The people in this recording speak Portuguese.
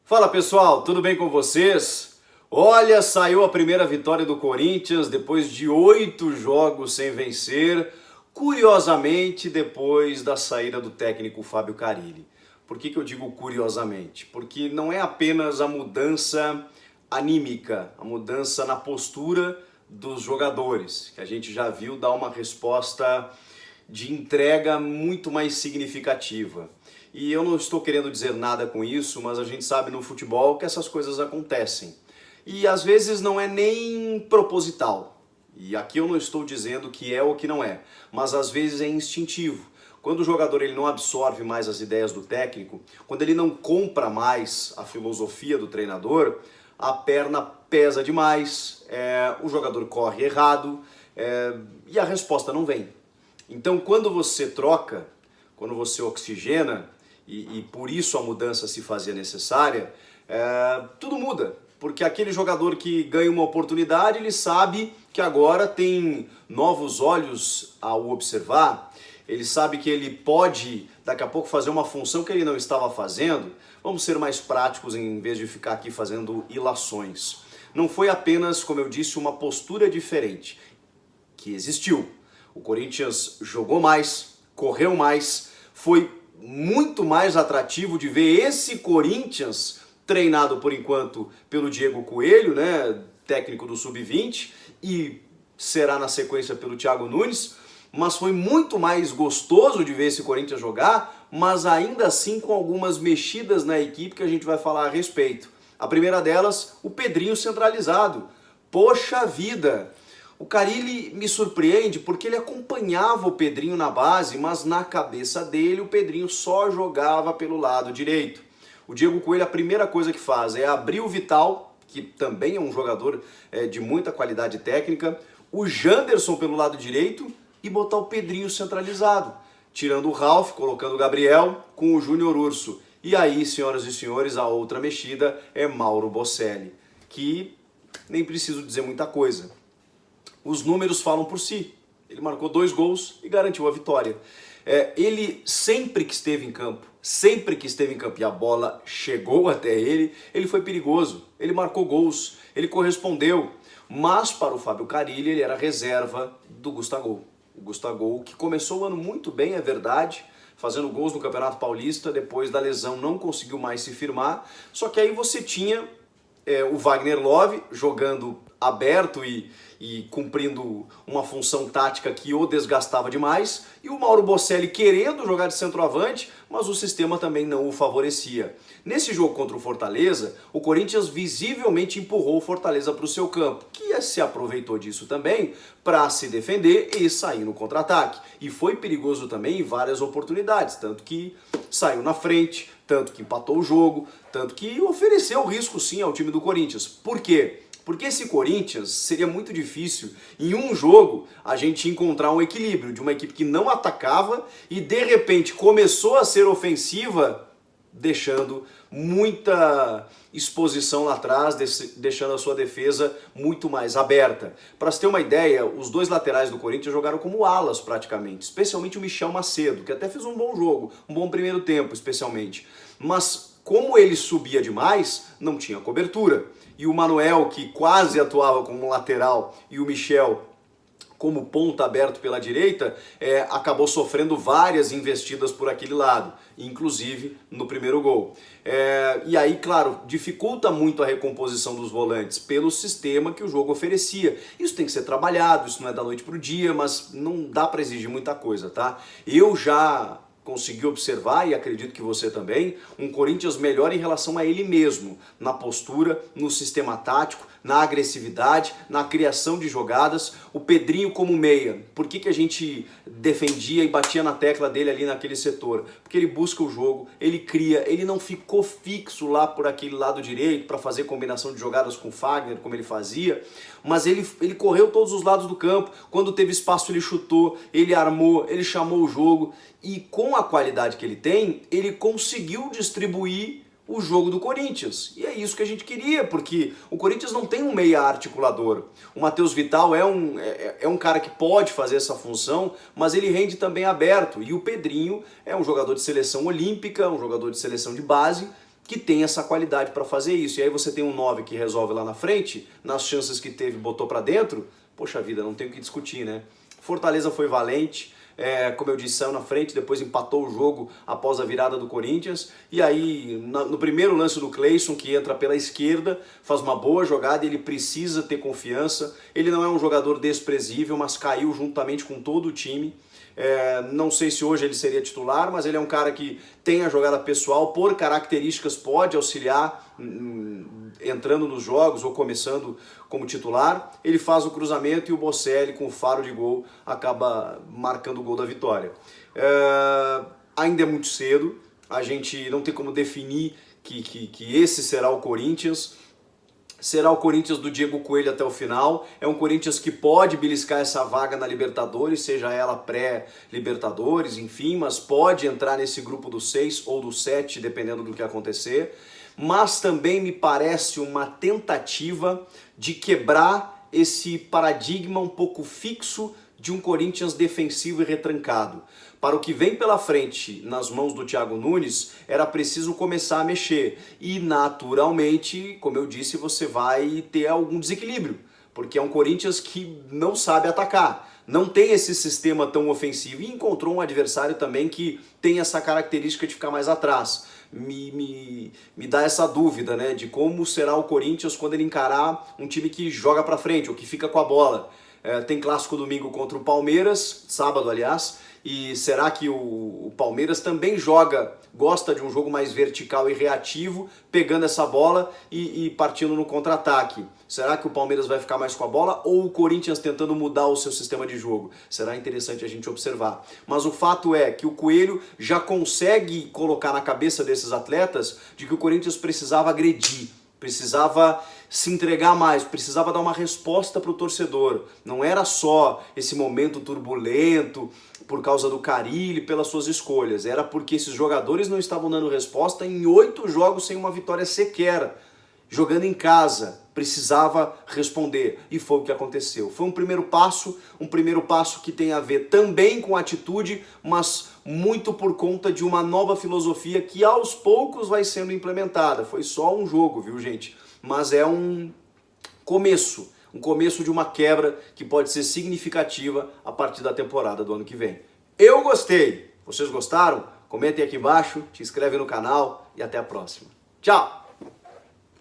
Fala pessoal, tudo bem com vocês? Olha, saiu a primeira vitória do Corinthians depois de 8 jogos sem vencer, curiosamente depois da saída do técnico Fábio Carille. Por que eu digo curiosamente? Porque não é apenas a mudança anímica, a mudança na postura dos jogadores, que a gente já viu dar uma resposta de entrega muito mais significativa. E eu não estou querendo dizer nada com isso, mas a gente sabe no futebol que essas coisas acontecem. E às vezes não é nem proposital. E aqui eu não estou dizendo que é ou que não é, mas às vezes é instintivo. Quando o jogador ele não absorve mais as ideias do técnico, quando ele não compra mais a filosofia do treinador, a perna pesa demais, o jogador corre errado e a resposta não vem. Então quando você troca, quando você oxigena, e por isso a mudança se fazia necessária, tudo muda. Porque aquele jogador que ganha uma oportunidade, ele sabe que agora tem novos olhos ao observar, ele sabe que ele pode daqui a pouco fazer uma função que ele não estava fazendo. Vamos ser mais práticos em vez de ficar aqui fazendo ilações. Não foi apenas, como eu disse, uma postura diferente, que existiu. O Corinthians jogou mais, correu mais, foi muito mais atrativo de ver esse Corinthians treinado por enquanto pelo Diego Coelho, né, técnico do Sub-20, e será na sequência pelo Thiago Nunes, mas foi muito mais gostoso de ver esse Corinthians jogar, mas ainda assim com algumas mexidas na equipe que a gente vai falar a respeito. A primeira delas, o Pedrinho centralizado. Poxa vida! O Carille me surpreende porque ele acompanhava o Pedrinho na base, mas na cabeça dele o Pedrinho só jogava pelo lado direito. O Diego Coelho, a primeira coisa que faz é abrir o Vital, que também é um jogador de muita qualidade técnica, o Janderson pelo lado direito e botar o Pedrinho centralizado, tirando o Ralf, colocando o Gabriel com o Júnior Urso. E aí, senhoras e senhores, a outra mexida é Mauro Bocelli, que nem preciso dizer muita coisa. Os números falam por si. Ele marcou 2 gols e garantiu a vitória. Ele sempre que esteve em campo, e a bola chegou até ele, ele foi perigoso. Ele marcou gols, ele correspondeu. Mas para o Fábio Carille ele era reserva do Gustavo. O Gustavo que começou o ano muito bem, é verdade, fazendo gols no Campeonato Paulista, depois da lesão não conseguiu mais se firmar. Só que aí você tinha o Wagner Love jogando aberto e cumprindo uma função tática que o desgastava demais, e o Mauro Bocelli querendo jogar de centroavante, mas o sistema também não o favorecia. Nesse jogo contra o Fortaleza, o Corinthians visivelmente empurrou o Fortaleza para o seu campo, que se aproveitou disso também para se defender e sair no contra-ataque. E foi perigoso também em várias oportunidades, tanto que saiu na frente, tanto que empatou o jogo, tanto que ofereceu risco sim ao time do Corinthians. Por quê? Porque esse Corinthians seria muito difícil em um jogo a gente encontrar um equilíbrio de uma equipe que não atacava e de repente começou a ser ofensiva, deixando muita exposição lá atrás, deixando a sua defesa muito mais aberta. Para você ter uma ideia, os 2 laterais do Corinthians jogaram como alas praticamente, especialmente o Michel Macedo, que até fez um bom jogo, um bom primeiro tempo especialmente. Mas como ele subia demais, não tinha cobertura. E o Manuel, que quase atuava como lateral, e o Michel como ponta aberto pela direita, acabou sofrendo várias investidas por aquele lado, inclusive no primeiro gol. E aí, claro, dificulta muito a recomposição dos volantes pelo sistema que o jogo oferecia. Isso tem que ser trabalhado, isso não é da noite para o dia, mas não dá para exigir muita coisa, tá? Eu já consegui observar, e acredito que você também, um Corinthians melhor em relação a ele mesmo, na postura, no sistema tático, na agressividade, na criação de jogadas. O Pedrinho como meia, por que a gente defendia e batia na tecla dele ali naquele setor? Porque ele busca o jogo, ele cria, ele não ficou fixo lá por aquele lado direito para fazer combinação de jogadas com o Fagner, como ele fazia, mas ele correu todos os lados do campo, quando teve espaço ele chutou, ele armou, ele chamou o jogo, e com a qualidade que ele tem, ele conseguiu distribuir o jogo do Corinthians. E é isso que a gente queria, porque o Corinthians não tem um meia articulador. O Matheus Vital é um cara que pode fazer essa função, mas ele rende também aberto. E o Pedrinho é um jogador de seleção olímpica, um jogador de seleção de base, que tem essa qualidade para fazer isso. E aí você tem um 9 que resolve lá na frente, nas chances que teve, botou para dentro, poxa vida, não tem o que discutir, né? Fortaleza foi valente, como eu disse, saiu na frente, depois empatou o jogo após a virada do Corinthians, e aí no primeiro lance do Cleison, que entra pela esquerda, faz uma boa jogada, ele precisa ter confiança, ele não é um jogador desprezível, mas caiu juntamente com todo o time. Não sei se hoje ele seria titular, mas ele é um cara que tem a jogada pessoal, por características pode auxiliar entrando nos jogos ou começando como titular. Ele faz o cruzamento e o Bocelli, com o faro de gol, acaba marcando o gol da vitória. Ainda é muito cedo, a gente não tem como definir que esse será o Corinthians. Será o Corinthians do Diego Coelho até o final. É um Corinthians que pode beliscar essa vaga na Libertadores, seja ela pré-Libertadores, enfim, mas pode entrar nesse grupo dos 6 ou dos 7, dependendo do que acontecer. Mas também me parece uma tentativa de quebrar esse paradigma um pouco fixo de um Corinthians defensivo e retrancado. Para o que vem pela frente nas mãos do Thiago Nunes, era preciso começar a mexer. E naturalmente, como eu disse, você vai ter algum desequilíbrio, porque é um Corinthians que não sabe atacar, não tem esse sistema tão ofensivo e encontrou um adversário também que tem essa característica de ficar mais atrás. Me dá essa dúvida, né, de como será o Corinthians quando ele encarar um time que joga para frente ou que fica com a bola. Tem clássico domingo contra o Palmeiras, sábado aliás, e será que o Palmeiras também gosta de um jogo mais vertical e reativo, pegando essa bola e partindo no contra-ataque? Será que o Palmeiras vai ficar mais com a bola ou o Corinthians tentando mudar o seu sistema de jogo? Será interessante a gente observar. Mas o fato é que o Coelho já consegue colocar na cabeça desses atletas de que o Corinthians precisava agredir, precisava se entregar mais, precisava dar uma resposta para o torcedor. Não era só esse momento turbulento por causa do Carille, pelas suas escolhas. Era porque esses jogadores não estavam dando resposta em 8 jogos sem uma vitória sequer. Jogando em casa, precisava responder. E foi o que aconteceu. Foi um primeiro passo que tem a ver também com atitude, mas muito por conta de uma nova filosofia que aos poucos vai sendo implementada. Foi só um jogo, viu, gente? Mas é um começo de uma quebra que pode ser significativa a partir da temporada do ano que vem. Eu gostei! Vocês gostaram? Comentem aqui embaixo, se inscreve no canal e até a próxima. Tchau!